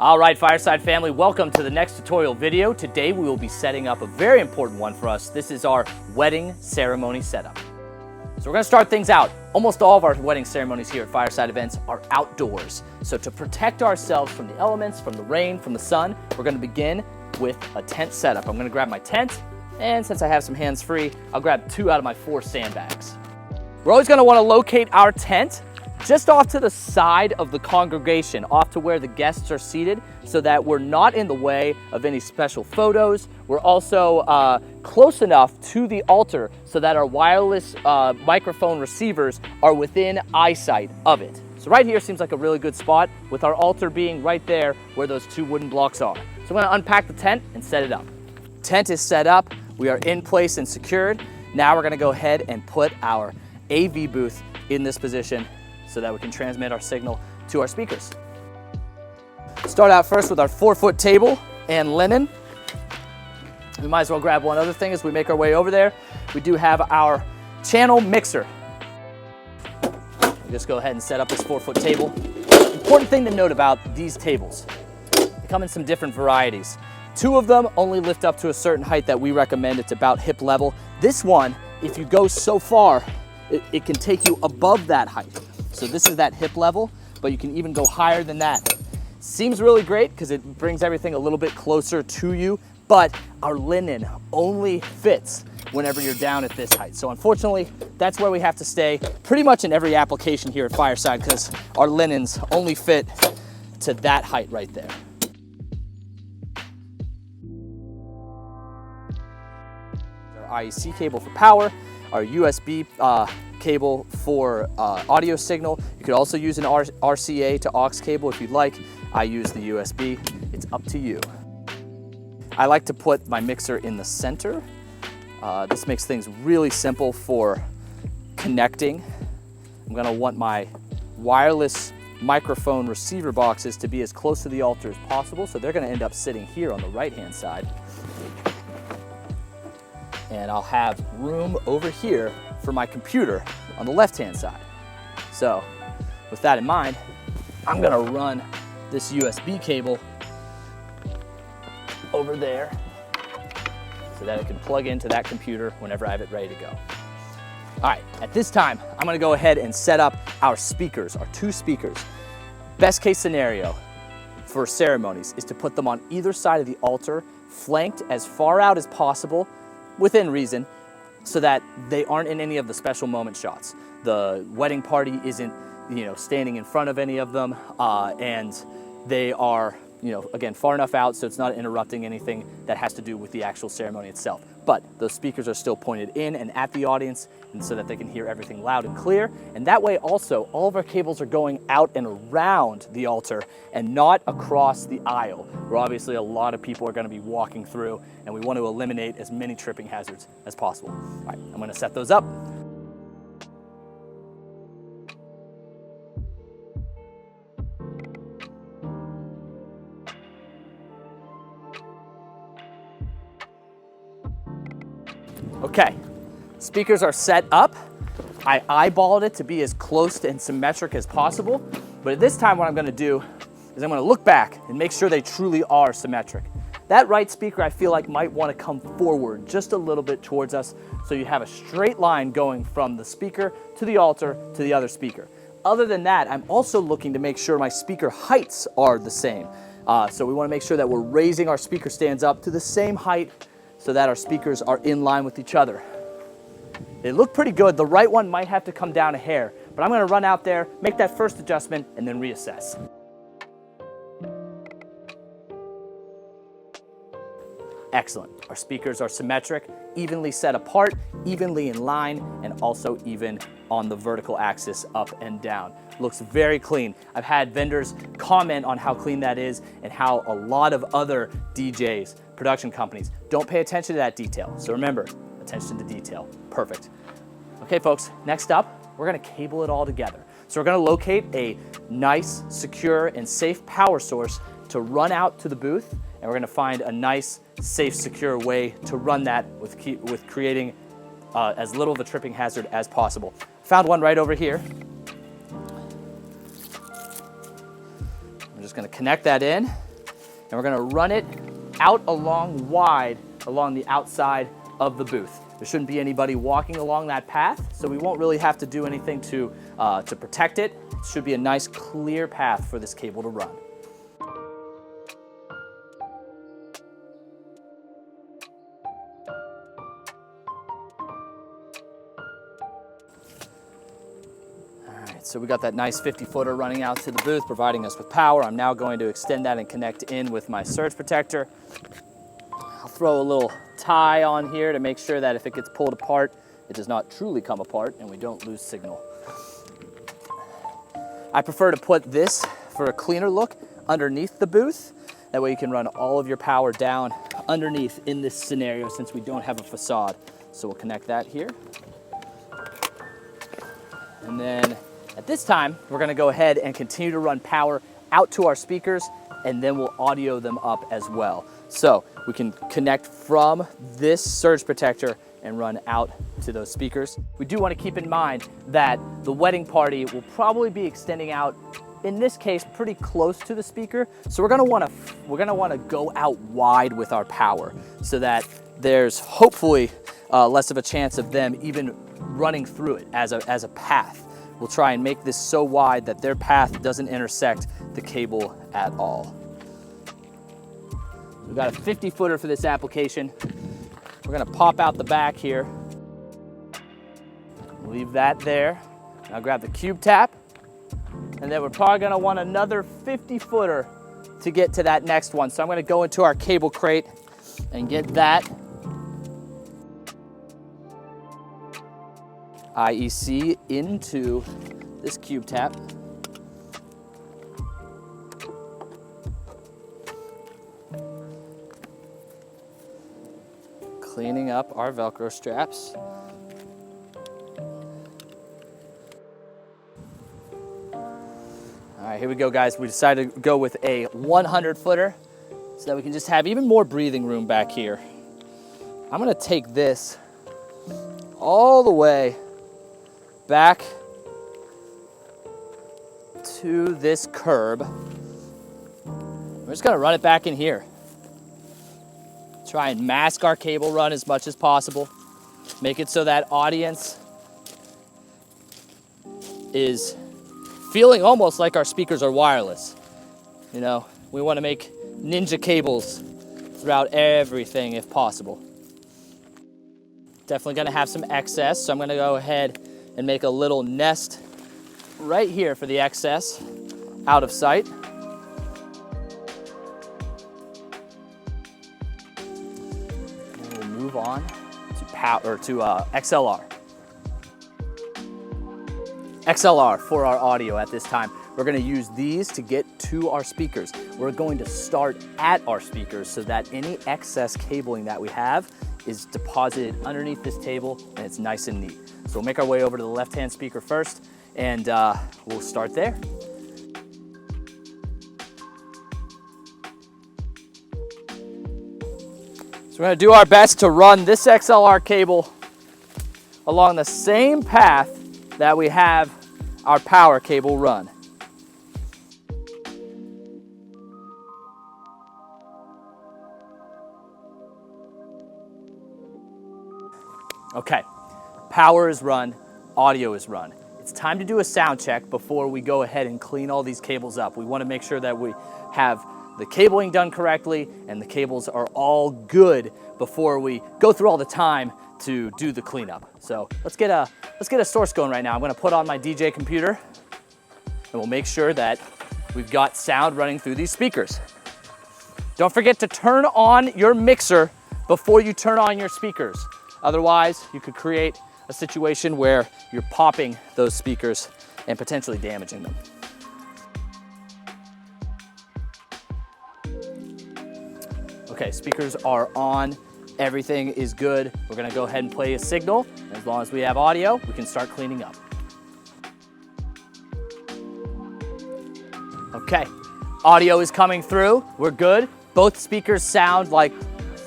All right, Fireside family, welcome to the next tutorial video. Today we will be setting up a very important one for us. This is our wedding ceremony setup. So we're gonna start things out. Almost all of our wedding ceremonies here at Fireside Events are outdoors. So to protect ourselves from the elements, from the rain, from the sun, we're gonna begin with a tent setup. I'm gonna grab my tent, and since I have some hands free, I'll grab 2 out of my 4 sandbags. We're always gonna wanna locate our tent just off to the side of the congregation, off to where the guests are seated, so that we're not in the way of any special photos. We're also close enough to the altar so that our wireless microphone receivers are within eyesight of it. So right here seems like a really good spot, with our altar being right there where those 2 wooden blocks are. So I'm gonna unpack the tent and set it up. Tent is set up, we are in place and secured. Now we're gonna go ahead and put our AV booth in this position so that we can transmit our signal to our speakers. Start out first with our 4-foot table and linen. We might as well grab one other thing as we make our way over there. We do have our channel mixer. We just go ahead and set up this 4-foot table. Important thing to note about these tables, they come in some different varieties. 2 of them only lift up to a certain height that we recommend. It's about hip level. This one, if you go so far, it can take you above that height. So this is that hip level, but you can even go higher than that. Seems really great because it brings everything a little bit closer to you, but our linen only fits whenever you're down at this height. So unfortunately, that's where we have to stay pretty much in every application here at Fireside, because our linens only fit to that height right there. Our IEC cable for power, our USB cable for audio signal. You could also use an RCA to aux cable if you'd like. I use the USB, it's up to you. I like to put my mixer in the center. This makes things really simple for connecting. I'm gonna want my wireless microphone receiver boxes to be as close to the altar as possible, so they're gonna end up sitting here on the right-hand side. And I'll have room over here for my computer on the left-hand side. So with that in mind, I'm gonna run this USB cable over there so that it can plug into that computer whenever I have it ready to go. All right, at this time, I'm gonna go ahead and set up our speakers, our 2 speakers. Best case scenario for ceremonies is to put them on either side of the altar, flanked as far out as possible, within reason, so that they aren't in any of the special moment shots. The wedding party isn't, standing in front of any of them, and they are, again, far enough out so it's not interrupting anything that has to do with the actual ceremony itself. But those speakers are still pointed in and at the audience, and so that they can hear everything loud and clear. And that way also, all of our cables are going out and around the altar and not across the aisle, where obviously a lot of people are gonna be walking through, and we want to eliminate as many tripping hazards as possible. All right, I'm gonna set those up. Okay, speakers are set up. I eyeballed it to be as close and symmetric as possible, but at this time what I'm gonna do is I'm gonna look back and make sure they truly are symmetric. That right speaker I feel like might wanna come forward just a little bit towards us, so you have a straight line going from the speaker to the altar to the other speaker. Other than that, I'm also looking to make sure my speaker heights are the same. So we wanna make sure that we're raising our speaker stands up to the same height so that our speakers are in line with each other. They look pretty good. The right one might have to come down a hair, but I'm gonna run out there, make that first adjustment, and then reassess. Excellent. Our speakers are symmetric, evenly set apart, evenly in line, and also even on the vertical axis up and down. Looks very clean. I've had vendors comment on how clean that is and how a lot of other DJs, production companies, don't pay attention to that detail. So remember, attention to detail. Perfect. Okay, folks, next up, we're gonna cable it all together. So we're gonna locate a nice, secure, and safe power source to run out to the booth, and we're gonna find a nice, safe, secure way to run that with creating as little of a tripping hazard as possible. Found one right over here. I'm just gonna connect that in. and we're gonna run it out wide along the outside of the booth. There shouldn't be anybody walking along that path, so we won't really have to do anything to protect it. It should be a nice clear path for this cable to run. So we got that nice 50-footer running out to the booth, providing us with power. I'm now going to extend that and connect in with my surge protector. I'll throw a little tie on here to make sure that if it gets pulled apart, it does not truly come apart and we don't lose signal. I prefer to put this for a cleaner look underneath the booth. That way you can run all of your power down underneath in this scenario since we don't have a facade. So we'll connect that here. And then at this time, we're gonna go ahead and continue to run power out to our speakers, and then we'll audio them up as well. So we can connect from this surge protector and run out to those speakers. We do want to keep in mind that the wedding party will probably be extending out, in this case, pretty close to the speaker. So we're gonna wanna go out wide with our power so that there's hopefully less of a chance of them even running through it as a path. We'll try and make this so wide that their path doesn't intersect the cable at all. We've got a 50-footer for this application. We're gonna pop out the back here. Leave that there. Now grab the cube tap, and then we're probably gonna want another 50-footer to get to that next one. So I'm gonna go into our cable crate and get that IEC into this cube tap. Cleaning up our Velcro straps. All right, here we go, guys. We decided to go with a 100-footer so that we can just have even more breathing room back here. I'm gonna take this all the way back to this curb. We're just gonna run it back in here. Try and mask our cable run as much as possible. Make it so that audience is feeling almost like our speakers are wireless. You know, we wanna make ninja cables throughout everything if possible. Definitely gonna have some excess, so I'm gonna go ahead and make a little nest right here for the excess out of sight. And we'll move on to XLR. XLR for our audio at this time. We're gonna use these to get to our speakers. We're going to start at our speakers so that any excess cabling that we have is deposited underneath this table and it's nice and neat. So we'll make our way over to the left-hand speaker first and we'll start there. So we're gonna do our best to run this XLR cable along the same path that we have our power cable run. Okay, power is run, audio is run. It's time to do a sound check before we go ahead and clean all these cables up. We want to make sure that we have the cabling done correctly and the cables are all good before we go through all the time to do the cleanup. So let's get a source going right now. I'm going to put on my DJ computer and we'll make sure that we've got sound running through these speakers. Don't forget to turn on your mixer before you turn on your speakers. Otherwise, you could create a situation where you're popping those speakers and potentially damaging them. Okay, speakers are on. Everything is good. We're gonna go ahead and play a signal. As long as we have audio, we can start cleaning up. Okay, audio is coming through. We're good. Both speakers sound like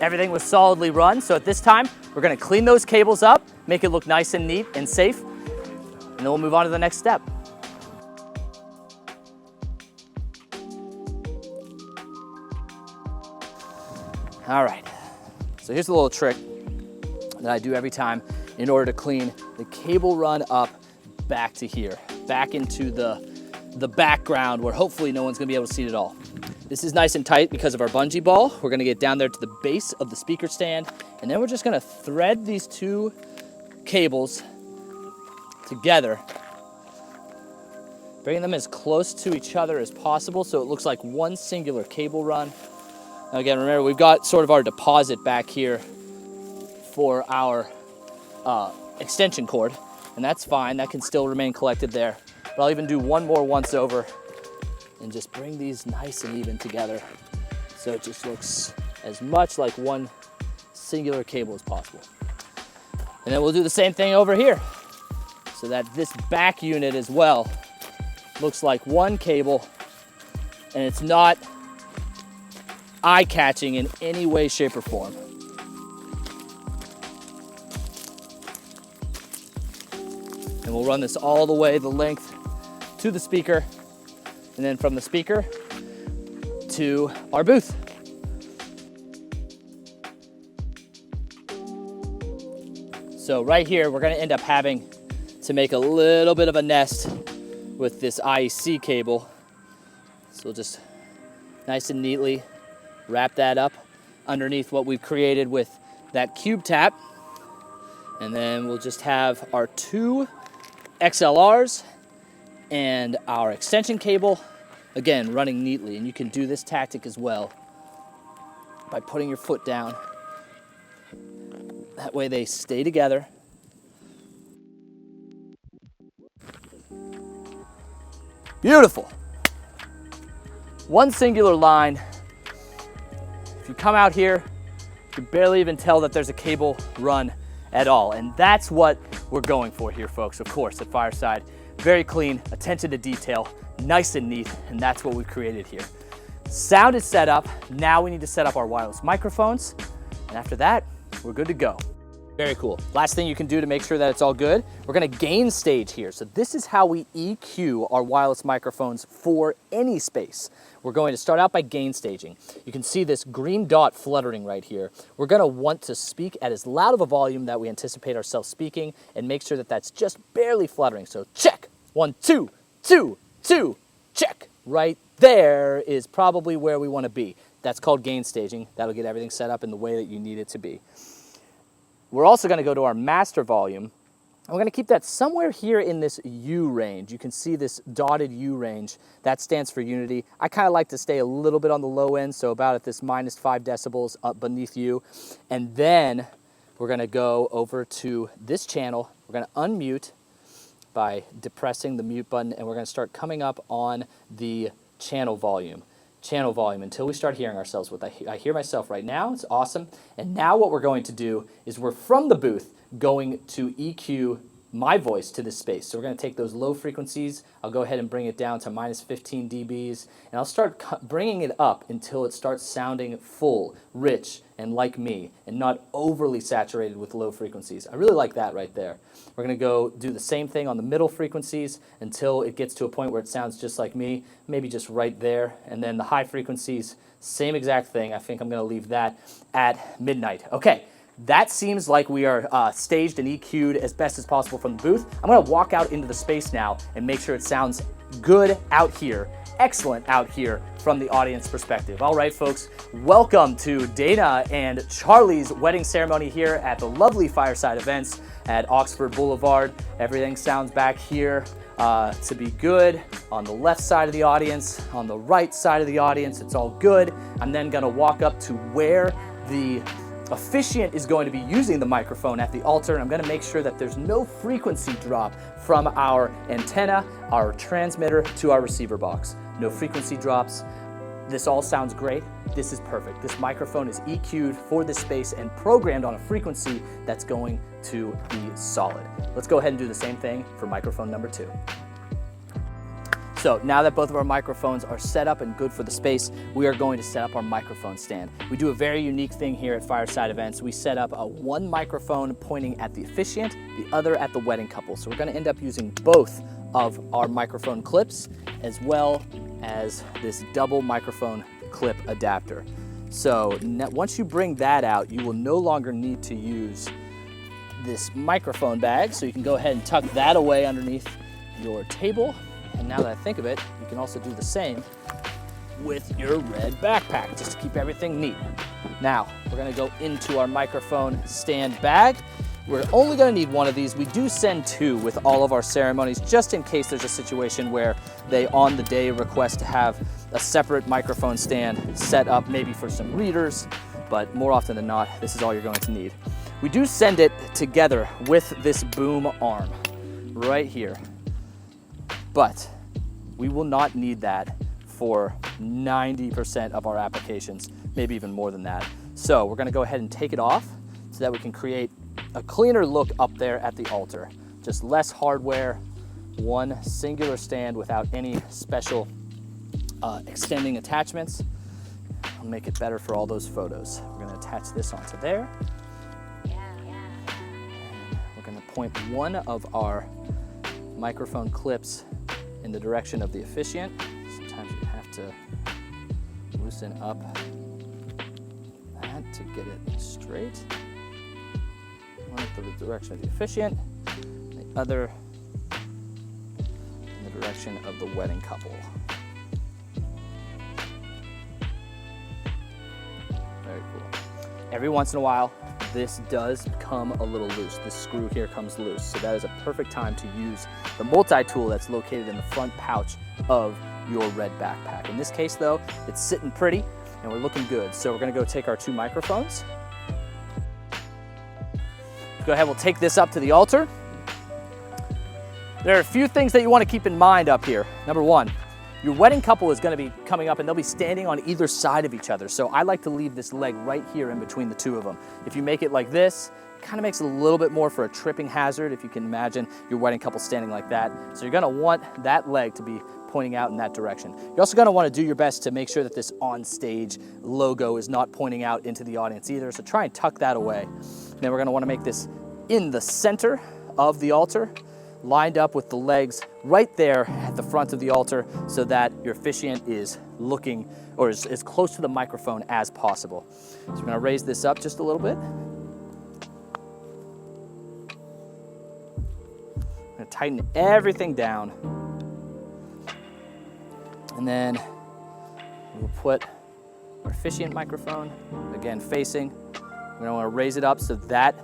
everything was solidly run. So at this time, we're gonna clean those cables up, make it look nice and neat and safe, and then we'll move on to the next step. All right, so here's a little trick that I do every time in order to clean the cable run up back to here, back into the background where hopefully no one's gonna be able to see it at all. This is nice and tight because of our bungee ball. We're gonna get down there to the base of the speaker stand, and then we're just gonna thread these two cables together, bringing them as close to each other as possible so it looks like one singular cable run. Now again, remember, we've got sort of our deposit back here for our extension cord, and that's fine. That can still remain collected there. But I'll even do one more once over and just bring these nice and even together so it just looks as much like one singular cable as possible. And then we'll do the same thing over here so that this back unit as well looks like one cable and it's not eye-catching in any way, shape, or form. And we'll run this all the way the length to the speaker, and then from the speaker to our booth. So right here, we're gonna end up having to make a little bit of a nest with this IEC cable. So we'll just nice and neatly wrap that up underneath what we've created with that cube tap. And then we'll just have our two XLRs and our extension cable, again, running neatly. And you can do this tactic as well by putting your foot down. That way they stay together. Beautiful. One singular line. If you come out here, you can barely even tell that there's a cable run at all. And that's what we're going for here, folks, of course, at Fireside. Very clean, attention to detail, nice and neat, and that's what we've created here. Sound is set up. Now we need to set up our wireless microphones. And after that, we're good to go. Very cool. Last thing you can do to make sure that it's all good, we're gonna gain stage here. So this is how we EQ our wireless microphones for any space. We're going to start out by gain staging. You can see this green dot fluttering right here. We're gonna want to speak at as loud of a volume that we anticipate ourselves speaking and make sure that that's just barely fluttering. So check, 1, 2, 2, 2, check. Right there is probably where we wanna be. That's called gain staging. That'll get everything set up in the way that you need it to be. We're also gonna go to our master volume, and we're gonna keep that somewhere here in this U range. You can see this dotted U range. That stands for unity. I kind of like to stay a little bit on the low end, so about at this -5 decibels up beneath U. And then we're gonna go over to this channel. We're gonna unmute by depressing the mute button, and we're gonna start coming up on the channel volume until we start hearing ourselves. I hear myself right now. It's awesome. And now what we're going to do is we're from the booth going to EQ my voice to this space. So we're going to take those low frequencies. I'll go ahead and bring it down to -15 dBs, and I'll start bringing it up until it starts sounding full, rich, and like me, and not overly saturated with low frequencies. I really like that right there. We're going to go do the same thing on the middle frequencies until it gets to a point where it sounds just like me, maybe just right there. And then the high frequencies, same exact thing. I think I'm going to leave that at midnight. Okay. That seems like we are staged and EQ'd as best as possible from the booth. I'm gonna walk out into the space now and make sure it sounds good out here, excellent out here from the audience perspective. All right, folks, welcome to Dana and Charlie's wedding ceremony here at the lovely Fireside Events at Oxford Boulevard. Everything sounds back here to be good. On the left side of the audience, on the right side of the audience, it's all good. I'm then gonna walk up to where the officiant is going to be using the microphone at the altar, and I'm going to make sure that there's no frequency drop from our antenna, our transmitter, to our receiver box. No frequency drops. This all sounds great. This is perfect. This microphone is EQ'd for this space and programmed on a frequency that's going to be solid. Let's go ahead and do the same thing for microphone number 2. So now that both of our microphones are set up and good for the space, we are going to set up our microphone stand. We do a very unique thing here at Fireside Events. We set up one microphone pointing at the officiant, the other at the wedding couple. So we're going to end up using both of our microphone clips as well as this double microphone clip adapter. So once you bring that out, you will no longer need to use this microphone bag. So you can go ahead and tuck that away underneath your table. And now that I think of it, you can also do the same with your red backpack, just to keep everything neat. Now, we're gonna go into our microphone stand bag. We're only gonna need one of these. We do send two with all of our ceremonies, just in case there's a situation where they, on the day, request to have a separate microphone stand set up, maybe for some readers, but more often than not, this is all you're going to need. We do send it together with this boom arm right here, but we will not need that for 90% of our applications, maybe even more than that. So we're gonna go ahead and take it off so that we can create a cleaner look up there at the altar. Just less hardware, one singular stand without any special extending attachments. I'll make it better for all those photos. We're gonna attach this onto there. We're gonna point one of our microphone clips in the direction of the officiant. Sometimes you have to loosen up that to get it straight. One in the direction of the officiant, the other in the direction of the wedding couple. Very cool. Every once in a while, this does come a little loose. This screw here comes loose. So that is a perfect time to use the multi-tool that's located in the front pouch of your red backpack. In this case though, it's sitting pretty and we're looking good. So we're gonna go take our two microphones. Go ahead, we'll take this up to the altar. There are a few things that you wanna keep in mind up here. Number one, your wedding couple is gonna be coming up and they'll be standing on either side of each other. So I like to leave this leg right here in between the two of them. If you make it like this, it kind of makes it a little bit more for a tripping hazard, if you can imagine your wedding couple standing like that. So you're gonna want that leg to be pointing out in that direction. You're also gonna wanna do your best to make sure that this on-stage logo is not pointing out into the audience either. So try and tuck that away. And then we're gonna wanna make this in the center of the altar, lined up with the legs right there at the front of the altar so that your officiant is looking or is as close to the microphone as possible. So we're gonna raise this up just a little bit. I'm gonna tighten everything down. And then we'll put our officiant microphone, again facing. We're gonna wanna raise it up so that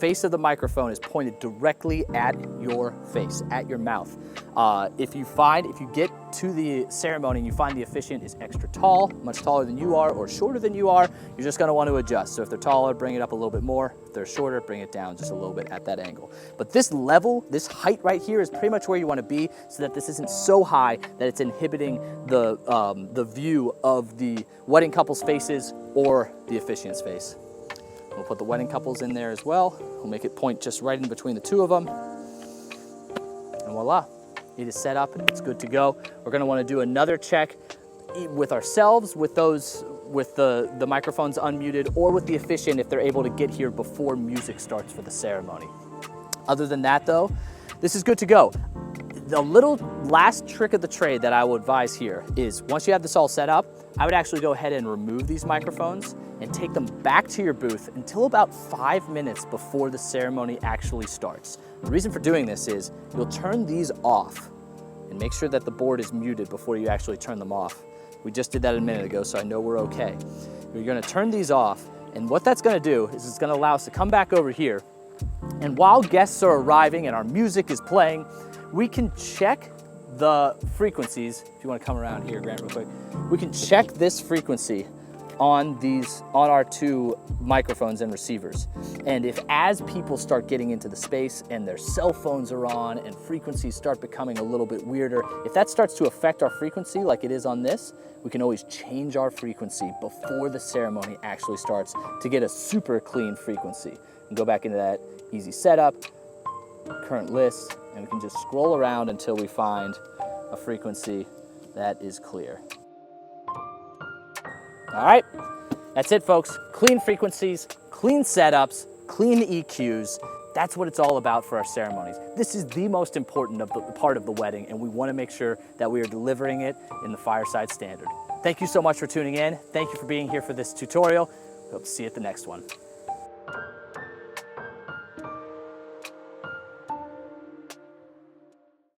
face of the microphone is pointed directly at your face, at your mouth. If you get to the ceremony and you find the officiant is extra tall, much taller than you are, or shorter than you are, you're just gonna want to adjust. So if they're taller, bring it up a little bit more. If they're shorter, bring it down just a little bit at that angle. But this level, this height right here is pretty much where you wanna be so that this isn't so high that it's inhibiting the view of the wedding couple's faces or the officiant's face. We'll put the wedding couples in there as well. We'll make it point just right in between the two of them. And voila, it is set up, it's good to go. We're gonna wanna do another check with ourselves, with the microphones unmuted, or with the officiant if they're able to get here before music starts for the ceremony. Other than that though, this is good to go. The little last trick of the trade that I will advise here is once you have this all set up, I would actually go ahead and remove these microphones and take them back to your booth until about 5 minutes before the ceremony actually starts. The reason for doing this is you'll turn these off and make sure that the board is muted before you actually turn them off. We just did that a minute ago, so I know we're okay. You're gonna turn these off, and what that's gonna do is it's gonna allow us to come back over here, and while guests are arriving and our music is playing, we can check the frequencies. If you wanna come around here, Grant, real quick. We can check this frequency on our two microphones and receivers. And if as people start getting into the space and their cell phones are on and frequencies start becoming a little bit weirder, if that starts to affect our frequency like it is on this, we can always change our frequency before the ceremony actually starts to get a super clean frequency. And go back into that easy setup, current list, and we can just scroll around until we find a frequency that is clear. All right, that's it, folks. Clean frequencies, clean setups, clean EQs. That's what it's all about for our ceremonies. This is the most important part of the wedding, and we want to make sure that we are delivering it in the Fireside Standard. Thank you so much for tuning in. Thank you for being here for this tutorial. Hope to see you at the next one.